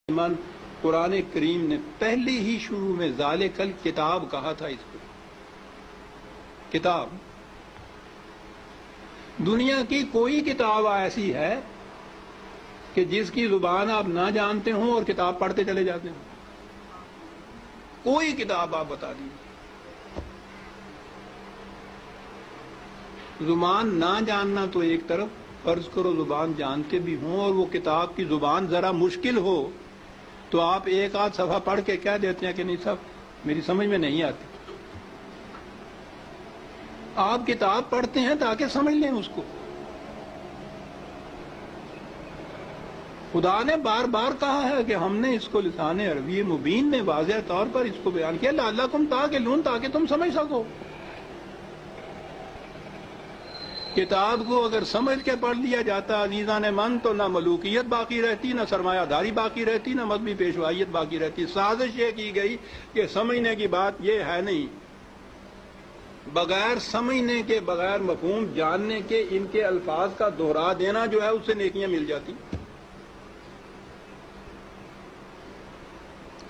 من قرآن کریم نے پہلی ہی شروع میں ذالکل کتاب کہا تھا. اس کو کتاب، دنیا کی کوئی کتاب ایسی ہے کہ جس کی زبان آپ نہ جانتے ہوں اور کتاب پڑھتے چلے جاتے ہوں؟ کوئی کتاب آپ بتا دیجیے. زبان نہ جاننا تو ایک طرف، فرض کرو زبان جانتے بھی ہوں اور وہ کتاب کی زبان ذرا مشکل ہو تو آپ ایک آدھ صفحہ پڑھ کے کہہ دیتے ہیں کہ نہیں صاحب میری سمجھ میں نہیں آتی. آپ کتاب پڑھتے ہیں تاکہ سمجھ لیں اس کو. خدا نے بار بار کہا ہے کہ ہم نے اس کو لسان عربی مبین میں واضح طور پر اس کو بیان کیا، لعلکم تعقلون، تاکہ تم سمجھ سکو. کتاب کو اگر سمجھ کے پڑھ لیا جاتا عزیزان من تو نہ ملوکیت باقی رہتی، نہ سرمایہ داری باقی رہتی، نہ مذہبی پیشوائیت باقی رہتی. سازش یہ کی گئی کہ سمجھنے کی بات یہ ہے نہیں، بغیر سمجھنے کے، بغیر مفہوم جاننے کے ان کے الفاظ کا دہرا دینا جو ہے اس سے نیکیاں مل جاتی.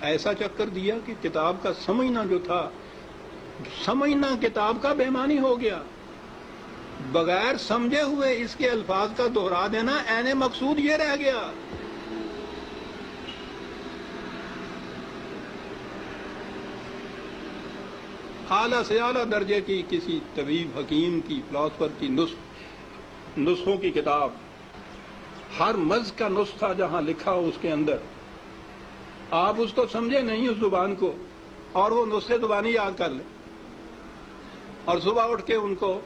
ایسا چکر دیا کہ کتاب کا سمجھنا جو تھا، سمجھنا کتاب کا بے معنی ہو گیا. بغیر سمجھے ہوئے اس کے الفاظ کا دہرا دینا عین مقصود یہ رہ گیا. اعلیٰ سے اعلیٰ درجے کی کسی طبیب، حکیم کی، فلاسفر کی نسخوں کی کتاب، ہر مرض کا نسخہ جہاں لکھا ہو اس کے اندر، آپ اس کو سمجھے نہیں اس زبان کو اور وہ نسخے زبانی یاد کر لیں اور صبح اٹھ کے ان کو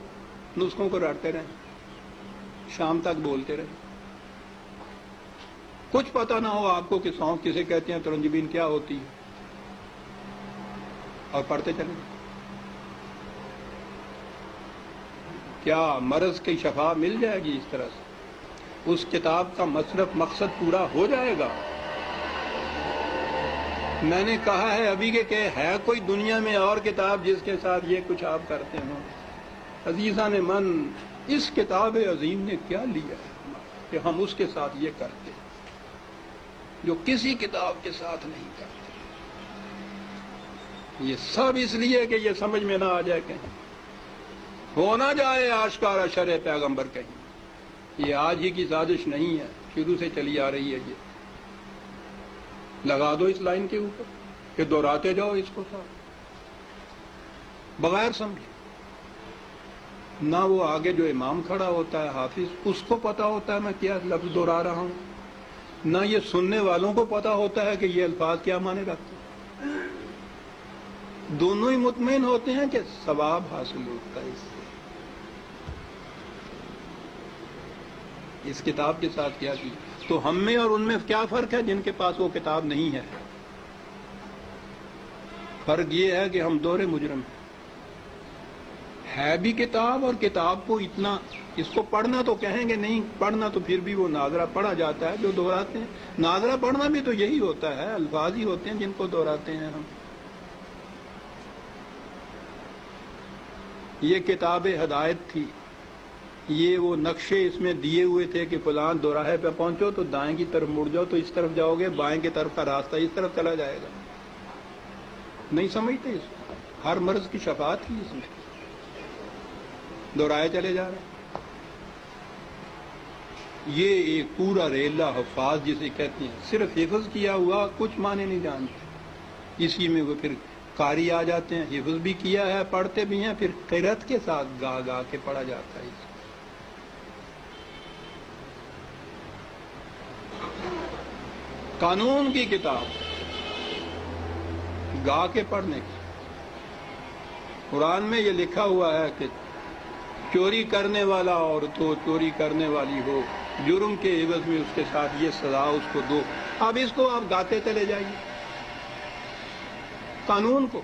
نسخوں کو رٹتے رہیں، شام تک بولتے رہیں. کچھ پتہ نہ ہو آپ کو کہ سونف کسے کہتے ہیں، ترنجبین کیا ہوتی ہے، اور پڑھتے چلیں. کیا مرض کی شفا مل جائے گی اس طرح سے؟ اس کتاب کا مصرف مقصد پورا ہو جائے گا؟ میں نے کہا ہے ابھی کہ ہے کوئی دنیا میں اور کتاب جس کے ساتھ یہ کچھ آپ کرتے ہوں؟ عزیزان من، اس کتاب عظیم نے کیا لیا ہے کہ ہم اس کے ساتھ یہ کرتے ہیں جو کسی کتاب کے ساتھ نہیں کرتے. یہ سب اس لیے کہ یہ سمجھ میں نہ آ جائے، کہیں ہو نہ جائے آشکارا شرع پیغمبر کہیں. یہ آج ہی کی سازش نہیں ہے، شروع سے چلی آ رہی ہے. یہ لگا دو اس لائن کے اوپر کہ دہراتے جاؤ اس کو ساتھ بغیر سمجھے. نہ وہ آگے جو امام کھڑا ہوتا ہے حافظ، اس کو پتا ہوتا ہے میں کیا لفظ دہرا رہا ہوں، نہ یہ سننے والوں کو پتا ہوتا ہے کہ یہ الفاظ کیا معنی رکھتے ہیں. دونوں ہی مطمئن ہوتے ہیں کہ ثواب حاصل ہوتا ہے. اس کتاب کے ساتھ کیا کی تو ہم میں اور ان میں کیا فرق ہے جن کے پاس وہ کتاب نہیں ہے؟ فرق یہ ہے کہ ہم دور مجرم ہیں. ہے بھی کتاب، اور کتاب کو اتنا، اس کو پڑھنا تو کہیں گے نہیں، پڑھنا تو پھر بھی وہ ناظرہ پڑھا جاتا ہے جو دہراتے ہیں. ناظرہ پڑھنا بھی تو یہی ہوتا ہے، الفاظ ہی ہوتے ہیں جن کو دہراتے ہیں ہم. یہ کتاب ہدایت تھی، یہ وہ نقشے اس میں دیے ہوئے تھے کہ فلاں دوراہے پہ پہنچو تو دائیں کی طرف مڑ جاؤ تو اس طرف جاؤ گے، بائیں کی طرف کا راستہ اس طرف چلا جائے گا. نہیں سمجھتے اس کو. ہر مرض کی شفا تھی اس میں، دہرائے چلے جا رہے. یہ ایک پورا ریلا حفاظ جسے کہتے ہیں، صرف حفظ کیا ہوا، کچھ معنی نہیں جانتے. اسی میں وہ پھر قاری آ جاتے ہیں، حفظ بھی کیا ہے، پڑھتے بھی ہیں، پھر قرأت کے ساتھ گا گا کے پڑھا جاتا ہے. قانون کی کتاب گا کے پڑھنے کی. قرآن میں یہ لکھا ہوا ہے کہ چوری کرنے والا عورت ہو، چوری کرنے والی ہو، جرم کے عوض میں اس کے ساتھ یہ سزا اس کو دو. اب اس کو آپ گاتے چلے جائیے قانون کو.